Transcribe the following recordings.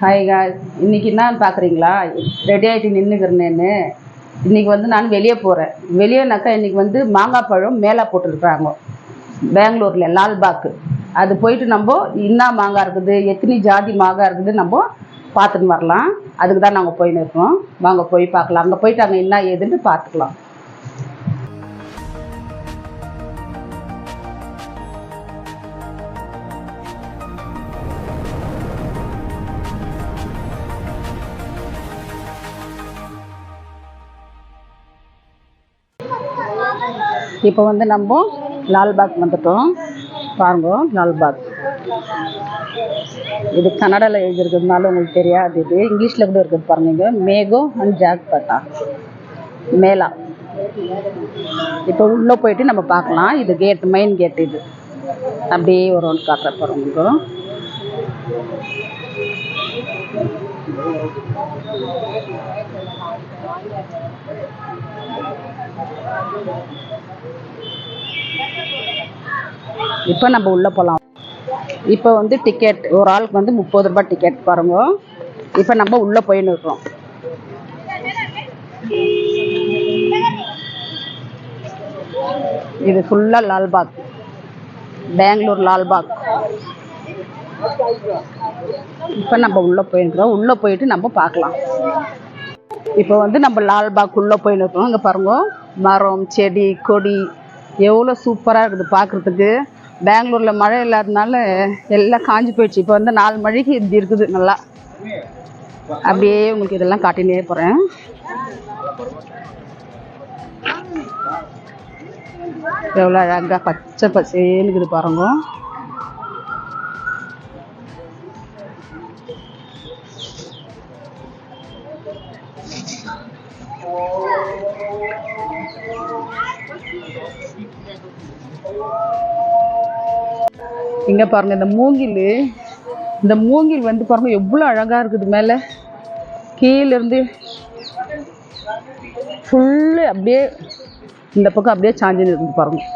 Hi guys, இன்றைக்கி என்னன்னு பார்க்குறீங்களா? ரெடி ஆகிட்டு நின்றுக்கிறேன்னு. இன்றைக்கி வந்து நான் வெளியே போகிறேன். வெளியேனாக்கா இன்றைக்கி வந்து மாங்காய் பழம் மேலே போட்டுருக்குறாங்க பெங்களூரில் லால்பாக்கு. அது போயிட்டு நம்ம என்ன மாங்காய் இருக்குது, எத்தனை ஜாதி மாங்காய் இருக்குது நம்ம பார்த்துன்னு வரலாம். அதுக்கு தான் நாங்கள் போயின்னு இருக்கோம். வாங்க போய் பார்க்கலாம். அங்கே போயிட்டு அங்கே என்ன ஏதுன்னு பார்த்துக்கலாம். இப்போ வந்து நம்ம லால்பாக் வந்துட்டோம். பாருங்க, லால்பாக். இது கன்னடாவில் எழுதியிருக்கிறதுனால உங்களுக்கு தெரியாது. இது இங்கிலீஷில் கூட இருக்குது பாருங்க. மேகோ அண்ட் ஜாக்பட்டா மேலா. இப்போ உள்ளே போயிட்டு நம்ம பார்க்கலாம். இது கேட், மெயின் கேட். இது அப்படியே ஒரு ஒன்று காட்டுற போகிறோம். இப்போ நம்ம உள்ளே போகலாம். இப்போ வந்து டிக்கெட் ஒரு ஆளுக்கு வந்து 30 ரூபாய் டிக்கெட் பாருங்க. இப்போ நம்ம உள்ளே போயின்னு இருக்கோம். இது ஃபுல்லாக லால்பாக், பெங்களூர் லால்பாக். இப்போ நம்ம உள்ளே போயிருக்கிறோம். உள்ளே போயிட்டு நம்ம பார்க்கலாம். இப்போ வந்து நம்ம லால்பாக் உள்ளே போயின்னு இருக்கோம். இங்கே பாருங்க, மரம், செடி, கொடி எவ்வளோ சூப்பராக இருக்குது பார்க்குறதுக்கு. பெங்களூரில் மழை இல்லாததுனால எல்லாம் காஞ்சி போயிடுச்சு. இப்போ வந்து 4 மணிக்கு இப்படி இருக்குது நல்லா. அப்படியே உங்களுக்கு இதெல்லாம் காட்டினே போகிறேன். எவ்வளோ அழகாக பச்சை பசேன்னு இருக்குது பாருங்க. இங்கே பாருங்கள், இந்த மூங்கில் வந்து பாருங்கள் எவ்வளோ அழகாக இருக்குது. மேலே கீழேருந்து ஃபுல்லு அப்படியே இந்த பக்கம் அப்படியே சாஞ்சின்னு இருக்குது பாருங்கள்.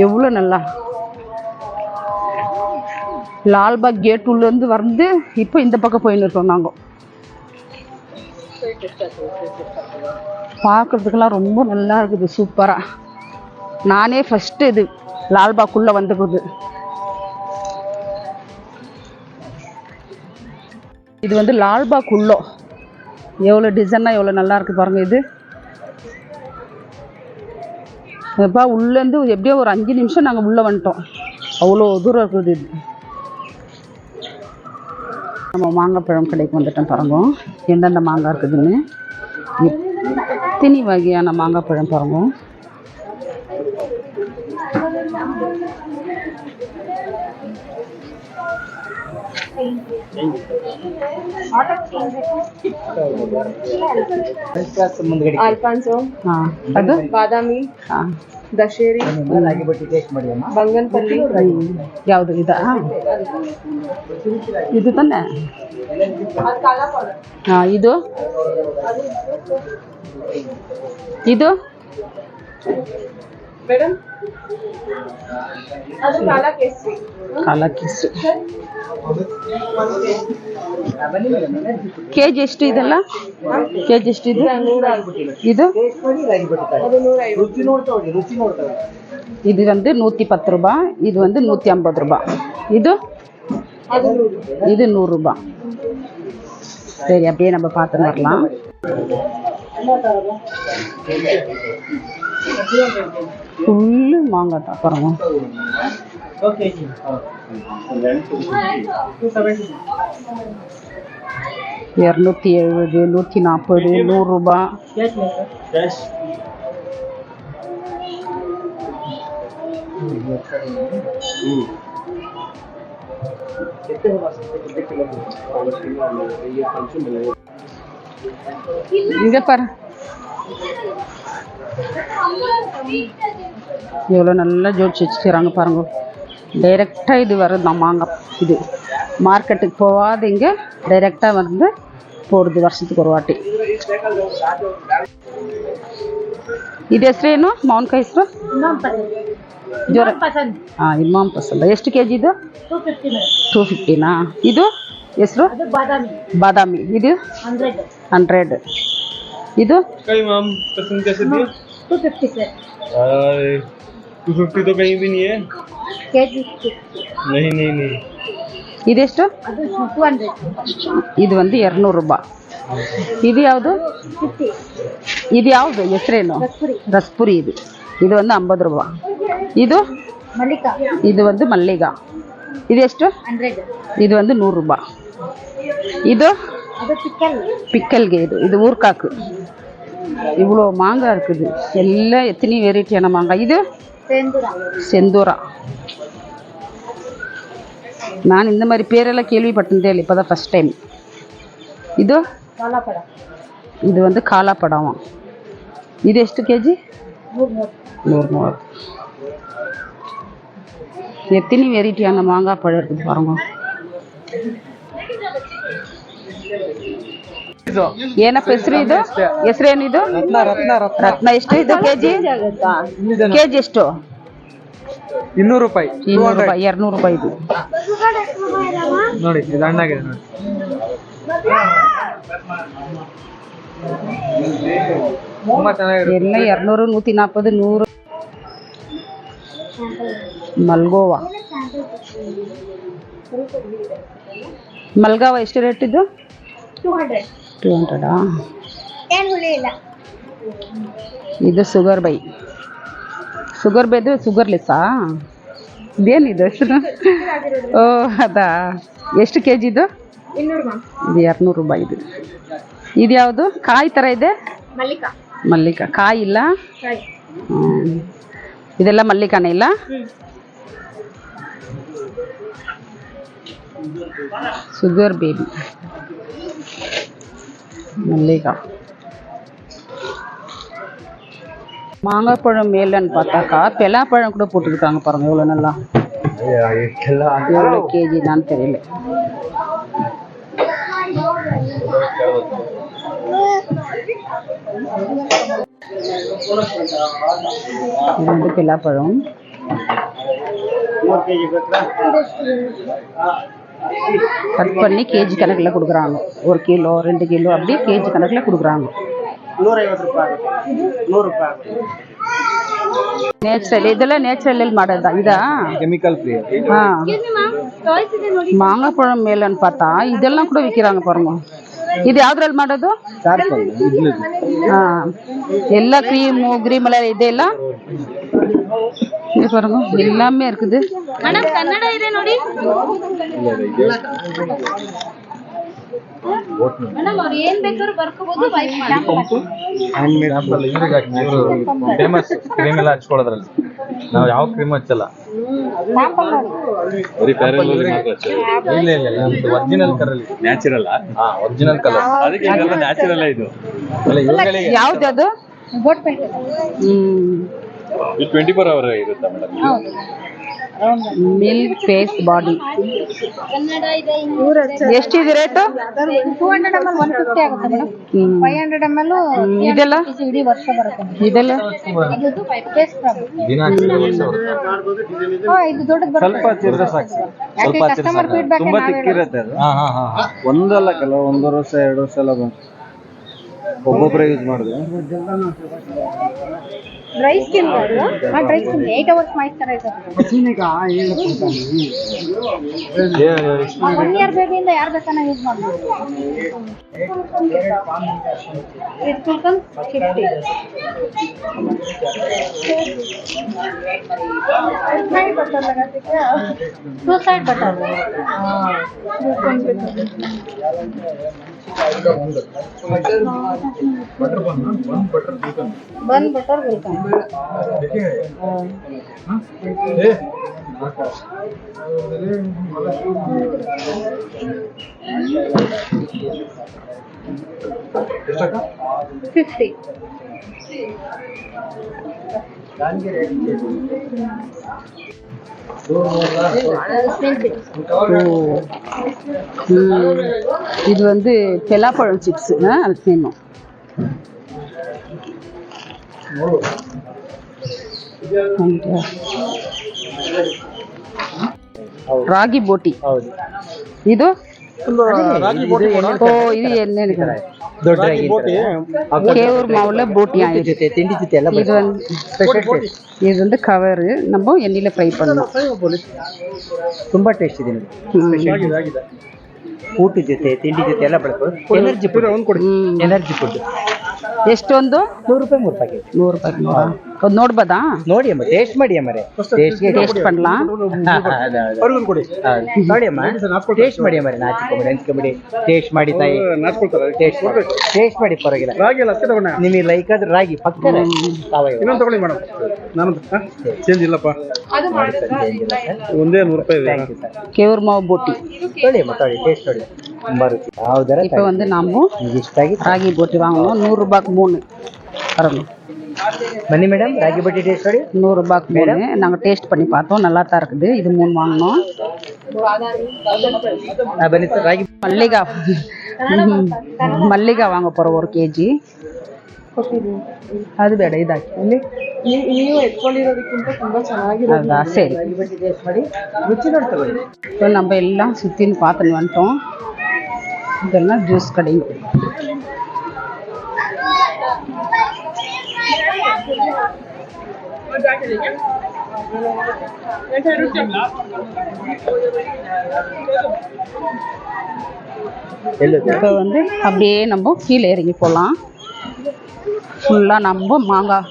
எவ்வளோ நல்லா. லால்பாக் கேட் உள்ளேருந்து வந்து இப்போ இந்த பக்கம் போயின்னு இருக்கோம் நாங்கள். பார்க்குறதுக்கெல்லாம் ரொம்ப நல்லா இருக்குது, சூப்பராக. நானே ஃபஸ்ட்டு இது லால்பாக்குள்ளே வந்துக்குது. இது வந்து லால்பாக் உள்ளே எவ்வளோ டிசைனாக எவ்வளோ நல்லா இருக்குது பாருங்கள். இது எப்பா உள்ளேருந்து எப்படியோ ஒரு 5 நிமிஷம் நாங்கள் உள்ளே வந்துட்டோம். அவ்வளோ தூரம் இருக்குது. இது நம்ம மாங்காய் பழம் கடைக்கு வந்துட்டோம் பாருங்க. எந்தெந்த மாங்காய் இருக்குதுன்னு எத்தனை வகையான மாங்காய் பழம் பாருங்க. ಅದು ಬಾದಾಮಿ, ದಶೇರಿ, ಬಂಗನಪಲ್ಲಿ. ಯಾವುದು ಇದಾ? ಇದು ತಾನೆ. ಇದು ಇದು ಮೇಡಮ್, ಅದು ಕಾಲಾ ಕೇಸರಿ. ಕಾಲಾ ಕೇಸರಿ ಕೆಜಿ ಎಷ್ಟು ಇದೆಲ್ಲ? ಕೆಜಿ ಎಷ್ಟು ಇದು? ಇದು இது வந்து 110 ரூபாய். இது வந்து 150 ரூபாய். இது 100 ரூபாய். சரி, அப்படியே நம்ம பார்த்து வரலாம். ஃபுல்லு மாங்காய் தான் பாருங்க. 270, 140, 100 ரூபாய். இங்க பாரு, எவ்வளோ நல்லா ஜோடிச்சு வச்சுக்கிறாங்க பாருங்க. டைரெக்டாக இது வருது மாங்காய். இது மார்க்கெட்டுக்கு போகாதீங்க, டைரெக்டாக வந்து போடுது வருஷத்துக்கு ஒரு வாட்டி. ಇದು ಹೆಸರೇನು? ಮಾವಿನಕಾಯಿ ಹೆಸರು ಜ್ವರ. ಇಮಾಮ್ ಪಸಂದ. ಎಷ್ಟು ಕೆ ಜಿ ಇದು? 250. 250ನಾ? ಇದು ಹೆಸರು ಬಾದಾಮಿ. ಇದು 100. ಇದು कहीं मैम पसंद कैसे दिए 250 सर 250 तो कहीं भी नहीं है केजी नहीं ಇದೆಷ್ಟು? ಅದು 200 ಇದು ಒಂದು 200 ರೂಪಾಯಿ. ಇದು ಯಾವುದು? 50 ಇದು ಯಾವುದು ಹೆಸರೇನು? ರಸ್ಪುರಿ. ಇದು ಒಂದು 50 ರೂಪಾಯಿ. ಇದು ಮಲ್ಲಿಕಾ ಇದು ಒಂದು ಮಲ್ಲಿಗಾ. ಇದೆಷ್ಟು? 100 இது வந்து 100 ரூபாய். இது அது பிக்கல்ಗೆ இது ஊர்க்காக்கு. இவ்வளோ மாங்காய் இருக்குது. எல்லாம் எத்தனை வெரைட்டியான மாங்காய். இது செந்தூரா. நான் இந்த மாதிரி பேரெல்லாம் கேள்விப்பட்டதே இல்லை, இப்போ தான் ஃபஸ்ட் டைம். இது இது வந்து காலாப்பழம். இது ಎಷ್ಟು ಕೆಜಿ? 100. எத்தனை வெரைட்டியான மாங்காய் பழம் இருக்குது பாருங்க. ಏನಪ್ಪ ಹೆಸರು? ಇದು ಹೆಸರೇನಿದು? ರತ್ನ. ಎಷ್ಟು ಇದು ಕೆಜಿ? ಕೆಜಿ ಎಷ್ಟು? 200 ರೂಪಾಯಿ. 200 ರೂಪಾಯಿ. ಇದು ನೋಡಿ, ಇದು ಹಣ್ಣಾಗಿದೆ ನೋಡಿ. ತುಂಬಾ ಚೆನ್ನಾಗಿದೆ. ಎಲ್ಲ 200, 140, 100. ಮಲ್ಗೋವಾ. ಮಲ್ಗಾವ ಎಷ್ಟು ರೇಟ್ ಇದು? 200. ಇದು ಶುಗರ್ ಬೈ. ಇದು ಶುಗರ್ಲೆಸ್ಸಾ? ಇದೇನಿದು ಹೆಸರು? ಓ ಅದಾ. ಎಷ್ಟು ಕೆ ಜಿ ಇದು? 200 ರೂಪಾಯಿ. ಇದು ಯಾವುದು? ಕಾಯಿ ಥರ ಇದೆ. ಮಲ್ಲಿಕಾ. ಕಾಯಿ ಇಲ್ಲ. ಇದೆಲ್ಲ ಮಲ್ಲಿಕಾನೇ ಇಲ್ಲ. Sugar baby Mallika. மாங்காய் பழம் மேலன்னு பார்த்தாக்கா பலாப்பழம் கூட போட்டுருக்காங்க பாருங்க. எவ்வளோ நல்லா. எவ்வளோ கேஜி நான் தெரியல. இது வந்து பலாப்பழம். கட் பண்ணி கேஜி கணக்கில் கொடுக்குறாங்க. 1 கிலோ 2 கிலோ அப்படி கேஜி கணக்கில் கொடுக்குறாங்க. 150 ರೂಪಾಯಿ. ನೇಚರಲ್. ಇದೆಲ್ಲ ನೇಚರಲ್ ಮಾಡೋದಾ? ಇದಾ ಕೆಮಿಕಲ್ ಫ್ರೀ. ಹಾಂ. மாங்காய் பழம் மேலன்னு பார்த்தா இதெல்லாம் கூட விற்கிறாங்க பாருங்க. இது ಯಾವ್ದ್ರಲ್ಲಿ ಮಾಡೋದು? ಹಾಂ. ಎಲ್ಲ ಕ್ರೀಮ್ ಎಲ್ಲ ಇದೆಲ್ಲ இது பாருங்க, எல்லாமே இருக்குது. மேடம் கன்னಡ ಇದೆ ನೋಡಿ. ಮೇಡಮ್ ಅವ್ರು ಏನ್ ಬೇಕಾದ್ರೂ ಬರ್ಕೋಬಹುದು. ಫೇಮಸ್ ಕ್ರೀಮ್ ಎಲ್ಲ ಹಚ್ಕೊಳ್ಳೋದ್ರಲ್ಲಿ ನಾವು ಯಾವ ಕ್ರೀಮ್ ಹಚ್ಚಲ್ಲ. ಇಲ್ಲ ನಮ್ದು original colour. Natural. Original colour. ಅದಕ್ಕೆ ಇದೆಲ್ಲ ನ್ಯಾಚುರಲ್. ಇದು ಅಲ್ಲ ಇವುಗಳಿಗೆ ಯಾವ್ದು ಅದು? Boat paint. ಇದು 24 ಅವರ್ ಇರುತ್ತೆ madam. Milk face body. Kannada ಇದೆ. ಎಷ್ಟಿದೆ ರೇಟು? 200 ml 150 ಆಗುತ್ತೆ ಮೇಡಮ್. 500 ml ಇದೆಲ್ಲ ಇಡೀ ವರ್ಷ ಬರುತ್ತೆ. ಇದೆಲ್ಲ ಇದು ಫೇಸ್ ಸ್ಕ್ರಬ್. ಇದು ದೊಡ್ಡದು ಬರುತ್ತೆ. ಸ್ವಲ್ಪ ಚಿರ್ರೆ ಸಾಕು. ಸ್ವಲ್ಪ ಕಸ್ಟಮರ್ ಫೀಡ್ಬ್ಯಾಕ್ ತುಂಬಾ ತಿಕ್ಕಿರುತ್ತೆ ಅದು. ಒಂದಲ್ಲ ಕೆಲವು 1 ವರ್ಷ 2 ವರ್ಷ ಎಲ್ಲ ಬಂತು. ಒಬ್ಬೊಬ್ಬರೇ ಯೂಸ್ ಮಾಡಿದ್ರೆ dry skin dry skin 8 hours moisturiser. 1 year ಬೇಬಿಯಿಂದ ಯಾರು ಬೇಕಾನ ಯೂಸ್ ಮಾಡ್ಬೋದು. ಇದು ಟೋಟಲ್ 50. ಸೈಡ್ ಬಟನ್ लगाते क्या? 2 साइड बटन. बन बटर गुलकंद. ಎಷ್ಟಕ್ಕ? 50. இது வந்து பலாப்பழம் சிப்ஸ். அது செய்யணும். ರಾಗಿ ಬೋಟಿ. ಹೌದು. ಇದು ಓ ಇದು ಎಣ್ಣೆ ದೊಡ್ಡ ರಾಗಿ ಕೇವೂರ್ ಮಾವುல போட்டி ஆயிடுச்சு ಜೊತೆ ತಿಂಡಿ ಜೊತೆ ಎಲ್ಲ இது வந்து இது வந்து கவர் நம்ம எண்ணெயில ஃப்ரை பண்ணணும் ತುಂಬಾ ಟೇಸ್ಟ್ ಇದೆ ನೋಡಿ. ಊಟ ಜೊತೆ ತಿಂಡಿ ಜೊತೆ ಎಲ್ಲ ಬಳಸ್ಬೋದು. Energy food energy food. ಎಷ್ಟೊಂದು ₹100 3 ಪ್ಯಾಕೆಟ್. ₹100 ನೋಡ್ಬೋದಾ? ನೋಡಿ ಅಮ್ಮ ಟೇಸ್ಟ್ ಮಾಡಿ ಅಮ್ಮರೆ. ಟೇಸ್ಟ್ பண்ணலாம். ನೋಡಿ ಅಮ್ಮ ಟೇಸ್ಟ್ ಮಾಡಿ ಅಮ್ಮರೆ. ನಾಚಿಕೊಂಬಿಡಿ ಅನ್ಸ್ಕೊಂಬಿಡಿ. ಟೇಸ್ಟ್ ಮಾಡಿ ತಾಯಿ. ಟೇಸ್ಟ್ ಮಾಡಿ ಪರವಾಗಿಲ್ಲ. ನಿಮಗೆ ಲೈಕ್ ಆದ್ರೆ ರಾಗಿ ಪಕ್ಕ ಇನ್ನೊಂದು ತಗೊಳ್ಳಿ ಮೇಡಮ್. ನಾನು ಚೇಂಜ್ ಇಲ್ಲಪ್ಪ, ಒಂದೇ ₹100. ಕೇವೂರ್ ಮಾವು ಬೋಟಿ ನೋಡಿ ಅಮ್ಮ ನೋಡಿ ಟೇಸ್ಟ್ ನೋಡಿ ತುಂಬಾ ருசி. ಹೌದರ இப்போ வந்து நாம ಇಷ್ಟಾಗಿ ராகி போட்டி வாங்கணும். ₹100 3 வரணும். ಬನ್ನಿ ಮೇಡಮ್ ರಾಗಿ ಬಟ್ಟಿ ಟೇಸ್ಟ್ ನೋಡಿ. ₹100 3 நாங்கள் டேஸ்ட் பண்ணி பார்த்தோம், நல்லா தான் இருக்குது. இது 3 வாங்கினோம். ಬನ್ನಿ ಸರ್ ರಾಗಿ மல்லிகா மல்லிகா வாங்க போகிறோம் 1 kg. ಅದು ಬೇಡ, ಇದಾಕಿ ಇಲ್ಲಿ ನೀವು ಎತ್ಕೊಂಡಿರೋದಕ್ಕಿಂತ ತುಂಬಾ ಚೆನ್ನಾಗಿದೆ. ಹೌದಾ, ಸರಿ. ಟೇಸ್ಟ್ ಮಾಡಿ ರುಚಿ ನೋಡಿ ತಗೊಳ್ಳಿ. இப்போ நம்ம எல்லாம் சுற்றின்னு பார்த்துன்னு வந்துட்டோம். இதெல்லாம் ஜூஸ் கடைங்க. இப்போ வந்து அப்படியே நம்ம கீழே இறங்கி போகலாம். ஃபுல்லாக நம்ம மாங்காய்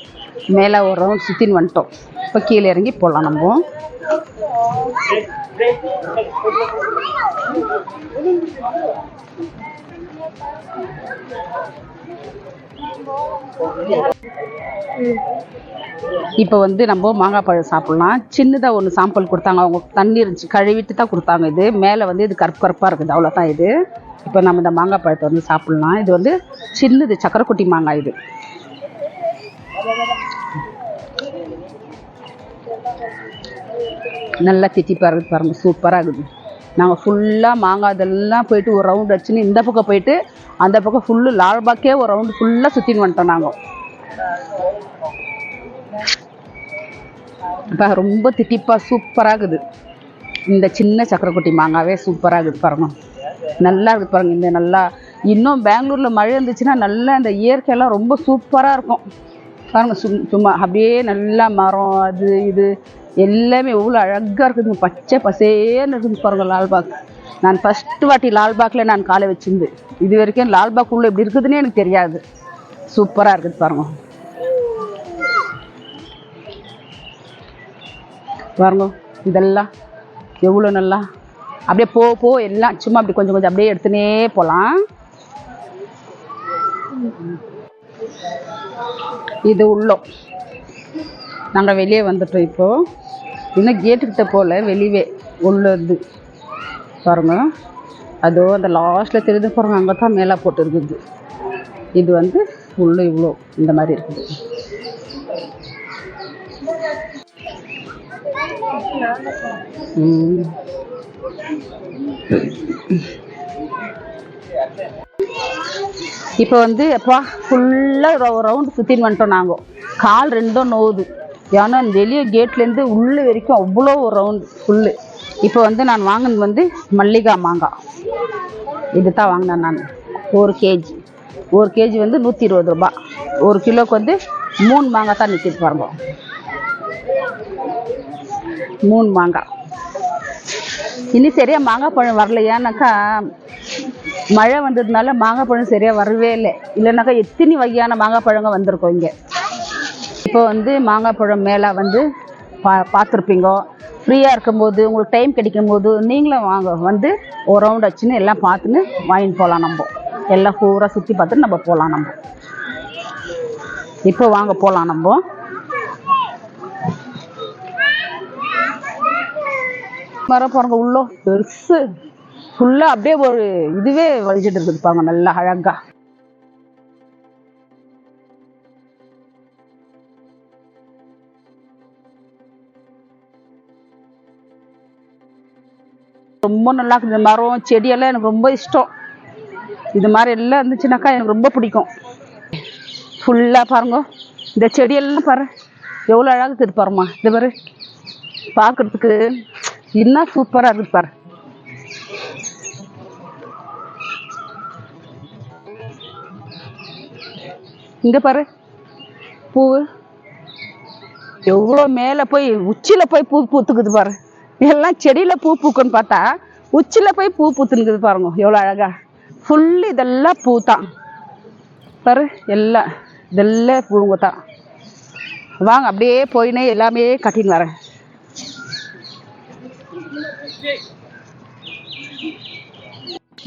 மேலே ஒரு ரவுண்ட் சுற்றின்னு வந்துட்டோம். இப்போ கீழே இறங்கி போகலாம் நம்ம. இப்போ வந்து நம்ம மாங்காய் பழம் சாப்பிட்லாம். சின்னதாக ஒன்று சாம்பிள் கொடுத்தாங்க, அவங்க தண்ணி இருந்துச்சு கழுவிட்டு தான் கொடுத்தாங்க. இது மேலே வந்து இது கருப்பு கருப்பாக இருக்குது, அவ்வளோதான் இது. இப்போ நம்ம இந்த மாங்காய் பழத்தை வந்து சாப்பிட்லாம். இது வந்து சின்னது சக்கரைக்குட்டி மாங்காய். இது நல்லா தித்திப்பாக இருக்குது பாருங்கள், சூப்பராக இருக்குது. நாங்கள் ஃபுல்லாக மாங்காய் இதெல்லாம் போயிட்டு ஒரு ரவுண்ட் வச்சுன்னு இந்த பக்கம் போயிட்டு அந்த பக்கம் ஃபுல்லு லால்பாக்கே ஒரு ரவுண்டு ஃபுல்லாக சுற்றின்னு வந்துட்டோம் நாங்கள். இப்போ ரொம்ப தித்திப்பாக சூப்பராக இருக்குது. இந்த சின்ன சக்கரைக்குட்டி மாங்காவே சூப்பராக இருக்குது பாருங்க, நல்லா இருக்குது பாருங்கள். இந்த நல்லா இன்னும் பெங்களூரில் மழை இருந்துச்சுன்னா நல்லா இந்த இயற்கையெல்லாம் ரொம்ப சூப்பராக இருக்கும் பாருங்கள். சும்மா அப்படியே நல்லா மரம் அது இது எல்லாமே எவ்வளோ அழகாக இருக்குதுங்க, பச்சை பசேன்னு இருக்குது பாருங்கள் லால்பாக். நான் ஃபஸ்ட்டு வாட்டி லால்பாக்கில் நான் காலை வச்சிருந்து, இது வரைக்கும் லால்பாக் உள்ள எப்படி இருக்குதுன்னே எனக்கு தெரியாது. சூப்பராக இருக்குது பாருங்க. பாருங்க இதெல்லாம் எவ்வளோ நல்லா அப்படியே போ எல்லாம் சும்மா அப்படி கொஞ்சம் கொஞ்சம் அப்படியே எடுத்துனே போகலாம். இது உள்ளோம் நாங்கள் வெளியே வந்துட்டோம். இப்போது இன்னும் கேட்டுக்கிட்ட போகல, வெளியே உள்ளது பாருங்க. அதோ அந்த லாஸ்ட்டில் தெரிஞ்சு பாருங்க, அங்கே தான் மேலே போட்டு இருக்குது. இது வந்து உள்ள இவ்வளோ இந்த மாதிரி இருக்குது. இப்போ வந்து எப்பா ஃபுல்லாக ஒரு ரவுண்டு சுற்றின்னு வந்துட்டோம் நாங்கள். கால் ரெண்டும் நோவுது, ஏன்னா வெளியே கேட்லேருந்து உள்ள வரைக்கும் அவ்வளோ ஒரு ரவுண்டு ஃபுல்லு. இப்போ வந்து நான் வாங்கினது வந்து மல்லிகா மாங்காய், இது தான் வாங்கினேன் நான். 1 kg வந்து ₹120. 1 கிலோக்கு வந்து 3 மாங்காய் தான் நிற்கிது பாருங்க. 3 மாங்காய். இன்னும் சரியாக மாங்காய் பழம் வரல, ஏன்னாக்கா மழை வந்ததுனால மாங்காய் பழம் சரியாக வரவே இல்லை. இல்லைனாக்கா எத்தனை வகையான மாங்காய் பழங்க வந்திருக்கோம் இங்கே. இப்போ வந்து மாங்காய் பழம் மேலே வந்து பார்த்துருப்பீங்க. ஃப்ரீயாக இருக்கும்போது உங்களுக்கு டைம் கிடைக்கும் போது நீங்களும் வாங்க, வந்து ஒரு ரவுண்ட் வச்சுன்னு எல்லாம் பார்த்துன்னு வாங்கிட்டு போகலாம். நம்ம எல்லாம் பூரா சுற்றி பார்த்துட்டு நம்ம போகலாம். நம்ம இப்போ வாங்க போகலாம். நம்ம மரம் பாருங்க, உள்ளோ பெருசு ஃபுல்லாக அப்படியே ஒரு இதுவே வலிச்சிட்டு இருக்குது பாருங்க, நல்லா அழகா. ரொம்ப நல்லா இருக்குது. மரம் செடியெல்லாம் எனக்கு ரொம்ப இஷ்டம். இது மாதிரி எல்லாம் இருந்துச்சுனாக்கா எனக்கு ரொம்ப பிடிக்கும். ஃபுல்லாக பாருங்க, இந்த செடியெல்லாம் பாரு எவ்வளோ அழகாக இருக்குது பாருமா. இது பாரு பார்க்குறதுக்கு இன்னும் சூப்பராக இருக்குது பாரு. இங்க பாரு பூ எவ்வளோ மேலே போய் உச்சியில போய் பூ பூத்துக்குது பாரு. எல்லாம் செடியில பூ பூக்குன்னு பார்த்தா உச்சியில போய் பூ பூத்துனுக்குது பாருங்க, எவ்வளோ அழகா. ஃபுல்லு இதெல்லாம் பூ தான் பாரு, எல்லாம் இதெல்லாம் பூங்க தான். வாங்க அப்படியே போயினே எல்லாமே கட்டின்னு வரேன்.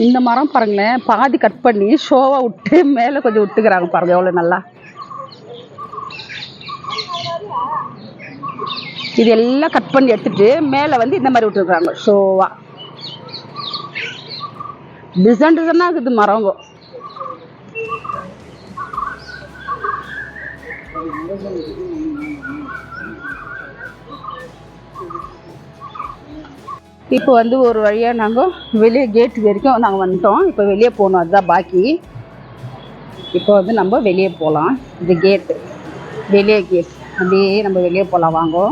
இந்த மரம் பாருங்களேன், பாதி கட் பண்ணி ஷோவா விட்டு மேலே கொஞ்சம் விட்டுக்கிறாங்க பாருங்க, எவ்வளோ நல்லா. இது எல்லாம் கட் பண்ணி எடுத்துட்டு மேலே வந்து இந்த மாதிரி விட்டுருக்குறாங்க ஷோவா. டிசைன் டிசைனாக இருக்குது மரங்க. இப்போ வந்து ஒரு வழியாக நாங்கள் வெளியே கேட்டு வரைக்கும் நாங்கள் வந்துட்டோம். இப்போ வெளியே போகணும், அதுதான் பாக்கி. இப்போ வந்து நம்ம வெளியே போகலாம். இது கேட்டு, வெளியே கேட். அப்படியே நம்ம வெளியே போகலாம் வாங்க.